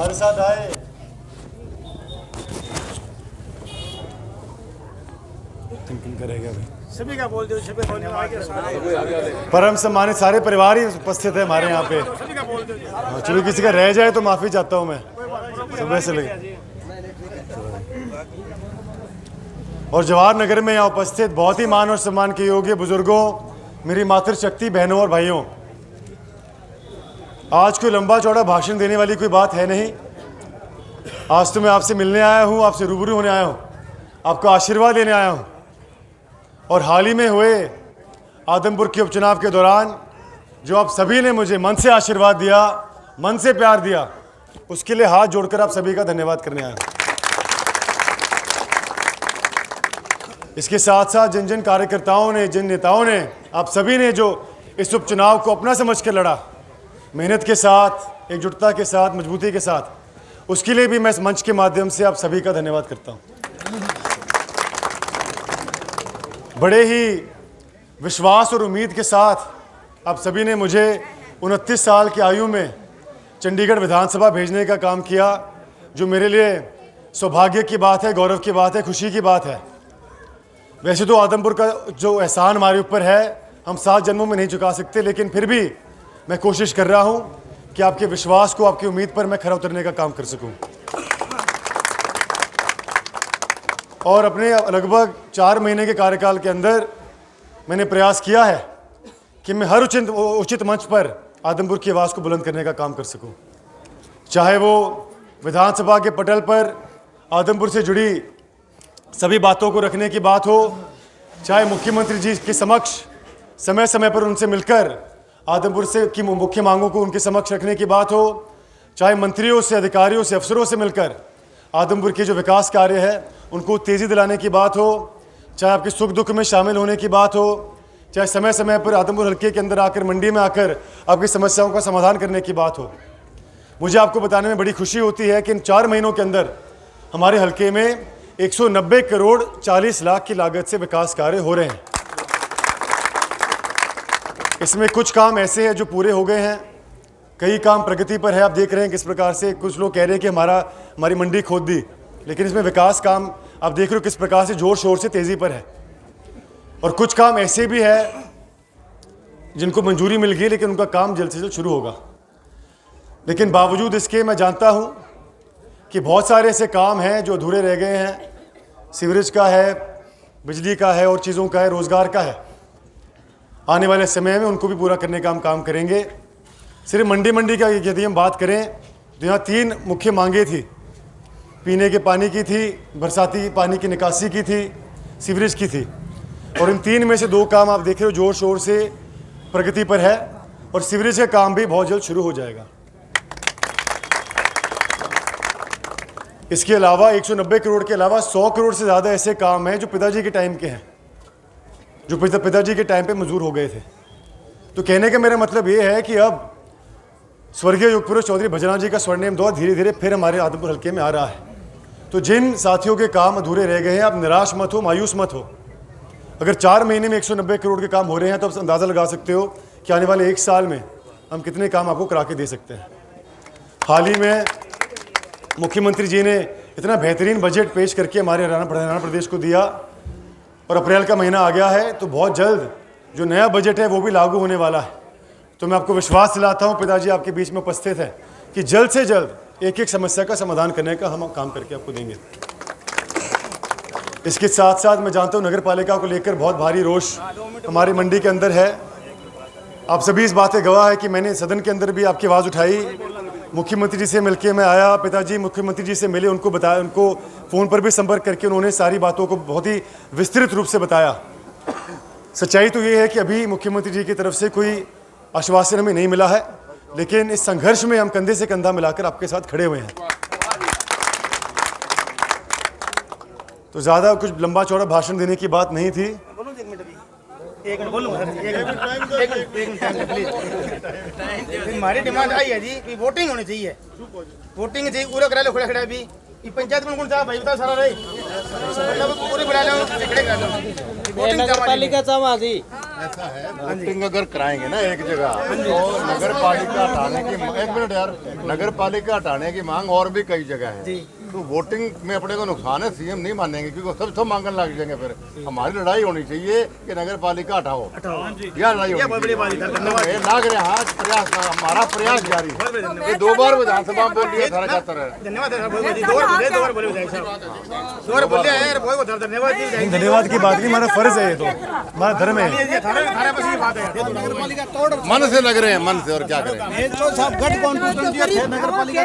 हमारे साथ आए करेगा भाई सभी का बोल दो, सभी परम सम्मानित सारे परिवार ही उपस्थित है हमारे यहाँ पे। सभी का बोल दो। चलो किसी का रह जाए तो माफी चाहता हूँ मैं सुबह से लेकर। और जवाहर नगर में यहाँ उपस्थित बहुत ही मान और सम्मान के योग्य बुजुर्गों, मेरी मातृशक्ति बहनों और भाइयों, आज कोई लंबा चौड़ा भाषण देने वाली कोई बात है नहीं। आज तो मैं आपसे मिलने आया हूँ, आपसे रूबरू होने आया हूँ, आपका आशीर्वाद लेने आया हूँ। और हाल ही में हुए आदमपुर के उपचुनाव के दौरान जो आप सभी ने मुझे मन से आशीर्वाद दिया, मन से प्यार दिया, उसके लिए हाथ जोड़कर आप सभी का धन्यवाद करने आया हूँ। इसके साथ साथ जिन जिन कार्यकर्ताओं ने, जिन नेताओं ने, आप सभी ने जो इस उपचुनाव को अपना समझकर लड़ा, मेहनत के साथ, एकजुटता के साथ, मजबूती के साथ, उसके लिए भी मैं इस मंच के माध्यम से आप सभी का धन्यवाद करता हूँ। बड़े ही विश्वास और उम्मीद के साथ आप सभी ने मुझे 29 साल की आयु में चंडीगढ़ विधानसभा भेजने का काम किया, जो मेरे लिए सौभाग्य की बात है, गौरव की बात है, खुशी की बात है। वैसे तो आदमपुर का जो एहसान हमारे ऊपर है हम 7 जन्मों में नहीं चुका सकते, लेकिन फिर भी मैं कोशिश कर रहा हूं कि आपके विश्वास को, आपकी उम्मीद पर मैं खरा उतरने का काम कर सकूं। और अपने लगभग 4 महीने के कार्यकाल के अंदर मैंने प्रयास किया है कि मैं हर उचित मंच पर आदमपुर की आवाज़ को बुलंद करने का काम कर सकूं। चाहे वो विधानसभा के पटल पर आदमपुर से जुड़ी सभी बातों को रखने की बात हो, चाहे मुख्यमंत्री जी के समक्ष समय समय पर उनसे मिलकर आदमपुर से की मुख्य मांगों को उनके समक्ष रखने की बात हो, चाहे मंत्रियों से, अधिकारियों से, अफसरों से मिलकर आदमपुर के जो विकास कार्य है उनको तेज़ी दिलाने की बात हो, चाहे आपके सुख दुख में शामिल होने की बात हो, चाहे समय समय पर आदमपुर हल्के के अंदर आकर, मंडी में आकर आपकी समस्याओं का समाधान करने की बात हो। मुझे आपको बताने में बड़ी खुशी होती है कि इन 4 महीनों के अंदर हमारे हल्के में 190 करोड़ 40 लाख की लागत से विकास कार्य हो रहे हैं। इसमें कुछ काम ऐसे हैं जो पूरे हो गए हैं, कई काम प्रगति पर है। आप देख रहे हैं किस प्रकार से कुछ लोग कह रहे हैं कि हमारी मंडी खोद दी, लेकिन इसमें विकास काम आप देख रहे हो किस प्रकार से जोर शोर से तेज़ी पर है। और कुछ काम ऐसे भी है जिनको मंजूरी मिल गई, लेकिन उनका काम जल्द से जल्द शुरू होगा। लेकिन बावजूद इसके मैं जानता हूं कि बहुत सारे ऐसे काम हैं जो अधूरे रह गए हैं। सीवरेज का है, बिजली का है, और चीज़ों का है, रोज़गार का है। आने वाले समय में उनको भी पूरा करने का हम काम करेंगे। सिर्फ मंडी का यदि हम बात करें तो यहाँ 3 मुख्य मांगे थी। पीने के पानी की थी, बरसाती पानी की निकासी की थी, सीवरेज की थी। और इन 3 में से 2 काम आप देख रहे हो जोर शोर से प्रगति पर है, और सीवरेज का काम भी बहुत जल्द शुरू हो जाएगा। इसके अलावा 190 करोड़ के अलावा 100 करोड़ से ज़्यादा ऐसे काम हैं जो पिताजी के टाइम के हैं, जो पिताजी के टाइम पे मंजूर हो गए थे। तो कहने का मेरा मतलब ये है कि अब स्वर्गीय युग पुरुष चौधरी भजनाथ जी का स्वर्णिम दौर धीरे धीरे फिर हमारे आदमपुर हल्के में आ रहा है। तो जिन साथियों के काम अधूरे रह गए हैं, आप निराश मत हो, मायूस मत हो। अगर 4 महीने में 190 करोड़ के काम हो रहे हैं तो आप अंदाज़ा लगा सकते हो कि आने वाले 1 साल में हम कितने काम आपको करा के दे सकते हैं। हाल ही में मुख्यमंत्री जी ने इतना बेहतरीन बजट पेश करके हमारे हरियाणा प्रदेश को दिया, और अप्रैल का महीना आ गया है, तो बहुत जल्द जो नया बजट है वो भी लागू होने वाला है। तो मैं आपको विश्वास दिलाता हूँ, पिताजी आपके बीच में उपस्थित है, कि जल्द से जल्द एक एक समस्या का समाधान करने का हम काम करके आपको देंगे। इसके साथ साथ मैं जानता हूँ नगर पालिका को लेकर बहुत भारी रोष हमारी मंडी के अंदर है। आप सभी इस बात के गवाह है कि मैंने सदन के अंदर भी आपकी आवाज़ उठाई, मुख्यमंत्री जी से मिलके मैं आया, पिताजी मुख्यमंत्री जी से मिले, उनको बताया, उनको फ़ोन पर भी संपर्क करके उन्होंने सारी बातों को बहुत ही विस्तृत रूप से बताया। सच्चाई तो ये है कि अभी मुख्यमंत्री जी की तरफ से कोई आश्वासन हमें नहीं मिला है, लेकिन इस संघर्ष में हम कंधे से कंधा मिलाकर आपके साथ खड़े हुए हैं। तो ज़्यादा कुछ लंबा चौड़ा भाषण देने की बात नहीं थी। हमारी डिमांड आई है जी कि वोटिंग होनी चाहिए, वोटिंग चाहिए, पूरा करा लो, खड़ा खड़ा भी ये पंचायत में कौन सा भाई बता सारा रहे, मतलब पूरी बना लो, खड़े करा लो, वोटिंग नगर पालिका चाहवा थी। ऐसा है, वोटिंग अगर कराएंगे ना एक जगह तो नगर पालिका हटाने की 1 मिनट यार, नगर पालिका हटाने की मांग और भी कई जगह है। तो वोटिंग में अपने को नुकसान है, सीएम नहीं मानेंगे क्योंकि सब मांगने लग जाएंगे। फिर हमारी लड़ाई होनी चाहिए कि नगर पालिका हटाओ, यह लड़ाई होनी चाहिए। ना करें, हाँ प्रयास, हमारा प्रयास जारी है। ये 2 बार विधानसभा में बोल लिया सारा चाहता रहे। धन्यवाद सर, बहुत बहुत 2 बार बोले विधायक साहब, 2 बार बोले यार, बहुत बहुत धन्यवाद जी विधायक। धन्यवाद की बात नहीं, हमारा फर्ज है, ये तो हमारा धर्म है। ये थाना बस की बात है, मन से लग रहे हैं, मन से, और क्या करें। साहब गठ कॉन्स्टिट्यूंसी नगर पालिका